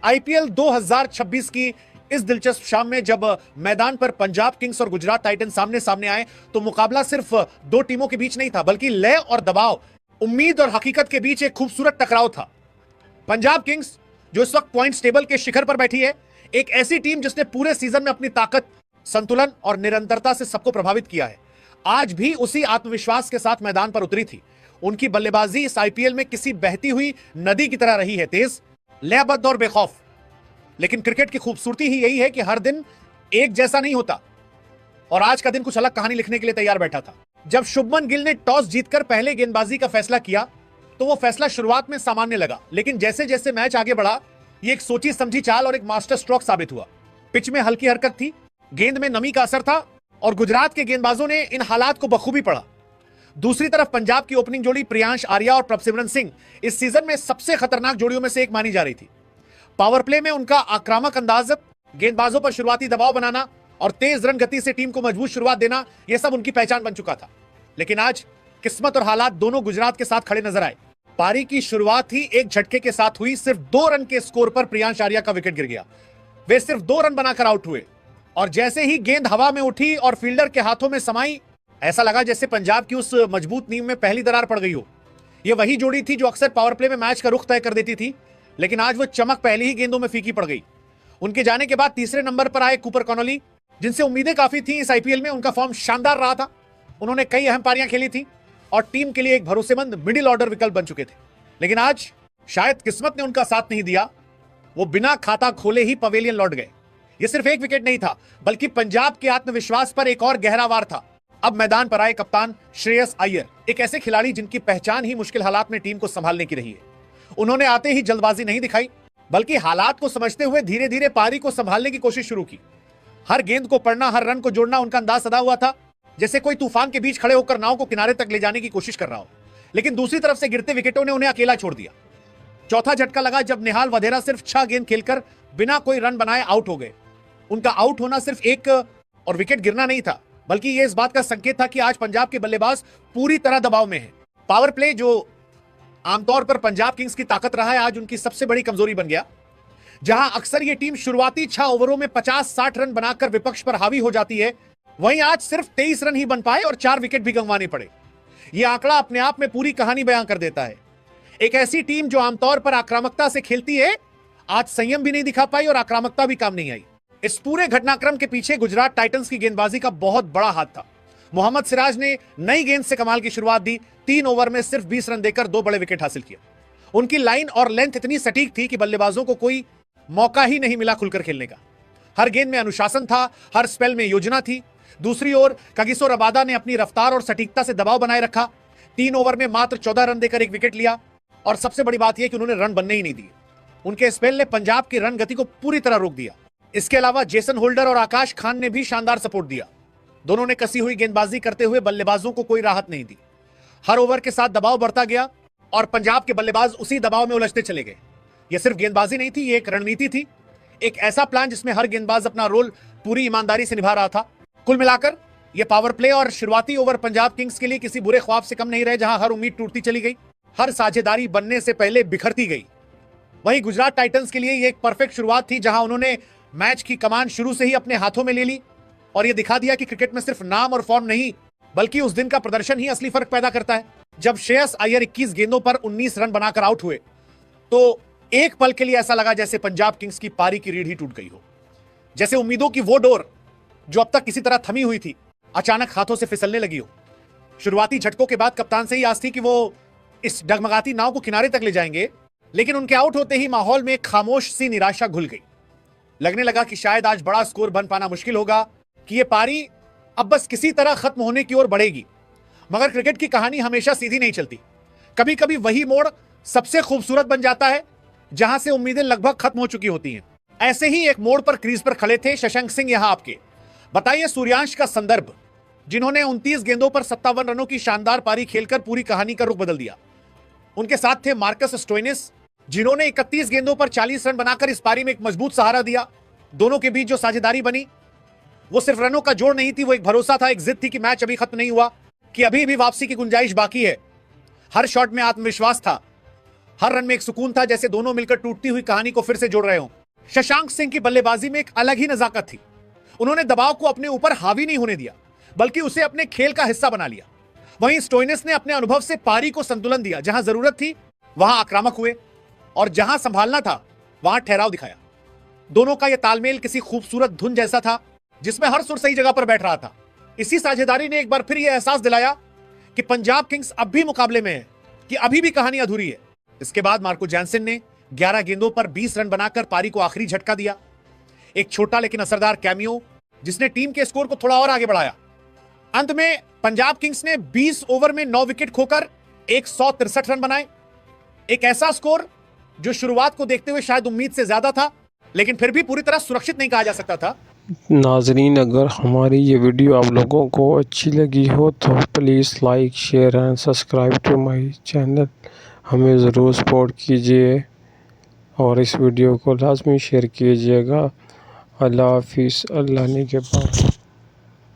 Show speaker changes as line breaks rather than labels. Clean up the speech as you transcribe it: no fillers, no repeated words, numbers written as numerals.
IPL 2026 की इस दिलचस्प शाम में जब मैदान पर पंजाब किंग्स और गुजरात टाइटंस सामने सामने आए तो मुकाबला सिर्फ दो टीमों के बीच नहीं था, बल्कि लय और दबाव, उम्मीद और हकीकत के बीच एक खूबसूरत टकराव था। पंजाब किंग्स जो इस वक्त पॉइंट्स टेबल के शिखर पर बैठी है, एक ऐसी टीम जिसने पूरे सीजन में अपनी ताकत, संतुलन और निरंतरता से सबको प्रभावित किया है, आज भी उसी आत्मविश्वास के साथ मैदान पर उतरी थी। उनकी बल्लेबाजी इस आईपीएल में किसी बहती हुई नदी की तरह रही है, तेज, लयबद्ध और बेखौफ। लेकिन क्रिकेट की खूबसूरती ही यही है कि हर दिन एक जैसा नहीं होता, और आज का दिन कुछ अलग कहानी लिखने के लिए तैयार बैठा था। जब शुभमन गिल ने टॉस जीतकर पहले गेंदबाजी का फैसला किया तो वो फैसला शुरुआत में सामान्य लगा, लेकिन जैसे जैसे मैच आगे बढ़ा ये एक सोची समझी चाल और एक मास्टर स्ट्रोक साबित हुआ। पिच में हल्की हरकत थी, गेंद में नमी का असर था और गुजरात के गेंदबाजों ने इन हालात को बखूबी पढ़ा। दूसरी तरफ पंजाब की ओपनिंग जोड़ी प्रियांश आर्या और प्रभसिमरन सिंह इस सीजन में सबसे खतरनाक जोड़ियों में से एक मानी जा रही थी। पावर प्ले में उनका आक्रामक अंदाज, गेंदबाजों पर शुरुआती दबाव बनाना और तेज रन गति से टीम को मजबूत शुरुआत देना, यह सब उनकी पहचान बन चुका था। लेकिन आज किस्मत और हालात दोनों गुजरात के साथ खड़े नजर आए। पारी की शुरुआत ही एक झटके के साथ हुई। सिर्फ 2 रन के स्कोर पर प्रियांश आर्या का विकेट गिर गया। वे सिर्फ 2 रन बनाकर आउट हुए और जैसे ही गेंद हवा में उठी और फील्डर के हाथों में समाई, ऐसा लगा जैसे पंजाब की उस मजबूत नींव में पहली दरार पड़ गई हो। यह वही जोड़ी थी जो अक्सर पावर प्ले में मैच का रुख तय कर देती थी, लेकिन आज वो चमक पहली ही गेंदों में फीकी पड़ गई। उनके जाने के बाद तीसरे नंबर पर आए कूपर कॉनोली, जिनसे उम्मीदें काफी थी इस आईपीएल में। उनका फॉर्म शानदार रहा था, उन्होंने कई अहम पारियां खेली थी और टीम के लिए एक भरोसेमंद मिडिल ऑर्डर विकल्प बन चुके थे। लेकिन आज शायद किस्मत ने उनका साथ नहीं दिया, वो बिना खाता खोले ही पवेलियन लौट गए। यह सिर्फ एक विकेट नहीं था, बल्कि पंजाब के आत्मविश्वास पर एक और गहरा वार था। अब मैदान पर आए कप्तान श्रेयस अय्यर, एक ऐसे खिलाड़ी जिनकी पहचान ही मुश्किल हालात में टीम को संभालने की रही है। उन्होंने आते ही जल्दबाजी नहीं दिखाई, बल्कि हालात को समझते हुए धीरे धीरे पारी को संभालने की कोशिश शुरू की। हर गेंद को पढ़ना, हर रन को जोड़ना उनका अंदाज सदा हुआ था, जैसे कोई तूफान के बीच खड़े होकर नाव को किनारे तक ले जाने की कोशिश कर रहा हो। लेकिन दूसरी तरफ से गिरते विकेटों ने उन्हें अकेला छोड़ दिया। चौथा झटका लगा जब निहाल वधेरा सिर्फ 6 गेंद खेलकर बिना कोई रन बनाए आउट हो गए। उनका आउट होना सिर्फ एक और विकेट गिरना नहीं था, बल्कि यह इस बात का संकेत था कि आज पंजाब के बल्लेबाज पूरी तरह दबाव में हैं। पावर प्ले जो आमतौर पर पंजाब किंग्स की ताकत रहा है, आज उनकी सबसे बड़ी कमजोरी बन गया। जहां अक्सर यह टीम शुरुआती 6 ओवरों में 50-60 रन बनाकर विपक्ष पर हावी हो जाती है, वहीं आज सिर्फ 23 रन ही बन पाए और 4 विकेट भी गंवाने पड़े। यह आंकड़ा अपने आप में पूरी कहानी बयां कर देता है। एक ऐसी टीम जो आमतौर पर आक्रामकता से खेलती है, आज संयम भी नहीं दिखा पाई और आक्रामकता भी काम नहीं आई। इस पूरे घटनाक्रम के पीछे गुजरात टाइटंस की गेंदबाजी का बहुत बड़ा हाथ था। मोहम्मद सिराज ने नई गेंद से कमाल की शुरुआत दी, 3 ओवर में सिर्फ 20 रन देकर 2 बड़े विकेट हासिल किए। उनकी लाइन और लेंथ इतनी सटीक थी कि बल्लेबाजों को कोई मौका ही नहीं मिला खुलकर खेलने का। हर गेंद में अनुशासन था, हर स्पेल में योजना थी। दूसरी ओर कागिसो रबादा ने अपनी रफ्तार और सटीकता से दबाव बनाए रखा। 3 ओवर में मात्र 14 रन देकर 1 विकेट लिया और सबसे बड़ी बात यह कि उन्होंने रन बनने ही नहीं दिए। उनके स्पेल ने पंजाब की रन गति को पूरी तरह रोक दिया। इसके अलावा जेसन होल्डर और आकाश खान ने भी शानदार सपोर्ट दिया। दोनों ने कसी हुई गेंदबाजी करते हुए बल्लेबाजों को कोई राहत नहीं दी। हर ओवर के साथ दबाव बढ़ता गया और पंजाब के बल्लेबाज उसी दबाव में उलझते चले गए। यह सिर्फ गेंदबाजी नहीं थी, यह एक रणनीति थी, एक ऐसा प्लान जिसमें हर गेंदबाज अपना रोल पूरी ईमानदारी से निभा रहा था। कुल मिलाकर यह पावर प्ले और शुरुआती ओवर पंजाब किंग्स के लिए किसी बुरे ख्वाब से कम नहीं रहे, जहां हर उम्मीद टूटती चली गई, हर साझेदारी बनने से पहले बिखरती गई। वहीं गुजरात टाइटंस के लिए यह एक परफेक्ट शुरुआत थी, जहां उन्होंने मैच की कमान शुरू से ही अपने हाथों में ले ली और यह दिखा दिया कि क्रिकेट में सिर्फ नाम और फॉर्म नहीं, बल्कि उस दिन का प्रदर्शन ही असली फर्क पैदा करता है। जब श्रेयस अय्यर 21 गेंदों पर 19 रन बनाकर आउट हुए तो एक पल के लिए ऐसा लगा जैसे पंजाब किंग्स की पारी की रीढ़ ही टूट गई हो, जैसे उम्मीदों की वो डोर जो अब तक किसी तरह थमी हुई थी, अचानक हाथों से फिसलने लगी हो। शुरुआती झटकों के बाद कप्तान से ही आस थी कि वो इस डगमगाती नाव को किनारे तक ले जाएंगे, लेकिन उनके आउट होते ही माहौल में एक खामोश सी निराशा घुल गई। लगने लगा कि शायद आज बड़ा स्कोर बन पाना मुश्किल होगा, कि यह पारी अब बस किसी तरह खत्म होने की ओर बढ़ेगी। मगर क्रिकेट की कहानी हमेशा सीधी नहीं चलती। कभी कभी वही मोड़ सबसे खूबसूरत बन जाता है जहां से उम्मीदें लगभग खत्म हो चुकी होती हैं। ऐसे ही एक मोड़ पर क्रीज पर खड़े थे शशांक सिंह। यहां आपके बताइए सूर्यांश का संदर्भ, जिन्होंने 29 गेंदों पर 57 रनों की शानदार पारी खेलकर पूरी कहानी का रुख बदल दिया। उनके साथ थे मार्कस स्टोइनिस, जिन्होंने 31 गेंदों पर 40 रन बनाकर इस पारी में एक मजबूत सहारा दिया। दोनों के बीच जो साझेदारी बनी वो सिर्फ रनों का जोड़ नहीं थी, वो एक भरोसा था, एक जिद थी कि मैच अभी खत्म नहीं हुआ, कि अभी भी वापसी की गुंजाइश बाकी है। हर शॉट में आत्मविश्वास था हर रन में एक सुकून था, जैसे दोनों मिलकर टूटती हुई कहानी को फिर से जोड़ रहे हों। शशांक सिंह की बल्लेबाजी में एक अलग ही नजाकत थी। उन्होंने दबाव को अपने ऊपर हावी नहीं होने दिया, बल्कि उसे अपने खेल का हिस्सा बना लिया। वहीं स्टोइनिस ने अपने अनुभव से पारी को संतुलन दिया। जहां जरूरत थी वहां आक्रामक हुए और जहां संभालना था वहां ठहराव दिखाया। दोनों का यह तालमेल किसी खूबसूरत धुन जैसा था, जिसमें हर सुर सही जगह पर बैठ रहा था। इसी साझेदारी ने एक बार फिर यह एहसास दिलाया कि पंजाब किंग्स अब भी मुकाबले में है, कि अभी भी कहानी अधूरी है। इसके बाद मार्को जैनसन ने 11 गेंदों पर 20 रन बनाकर पारी को आखिरी झटका दिया। एक छोटा लेकिन असरदार कैमियो, जिसने टीम के स्कोर को थोड़ा और आगे बढ़ाया। अंत में पंजाब किंग्स ने 20 ओवर में 9 विकेट खोकर 163 रन बनाए। एक ऐसा स्कोर जो शुरुआत को देखते हुए शायद उम्मीद से ज्यादा था, लेकिन फिर भी पूरी तरह सुरक्षित नहीं कहा जा सकता था।
नाजरीन, अगर हमारी ये वीडियो आप लोगों को अच्छी लगी हो तो please like, share and subscribe to my channel. हमें ज़रूर सपोर्ट कीजिए और इस वीडियो को लाजमी शेयर कीजिएगा। अल्लाह हाफिज़। अल्लाह ने के बाद।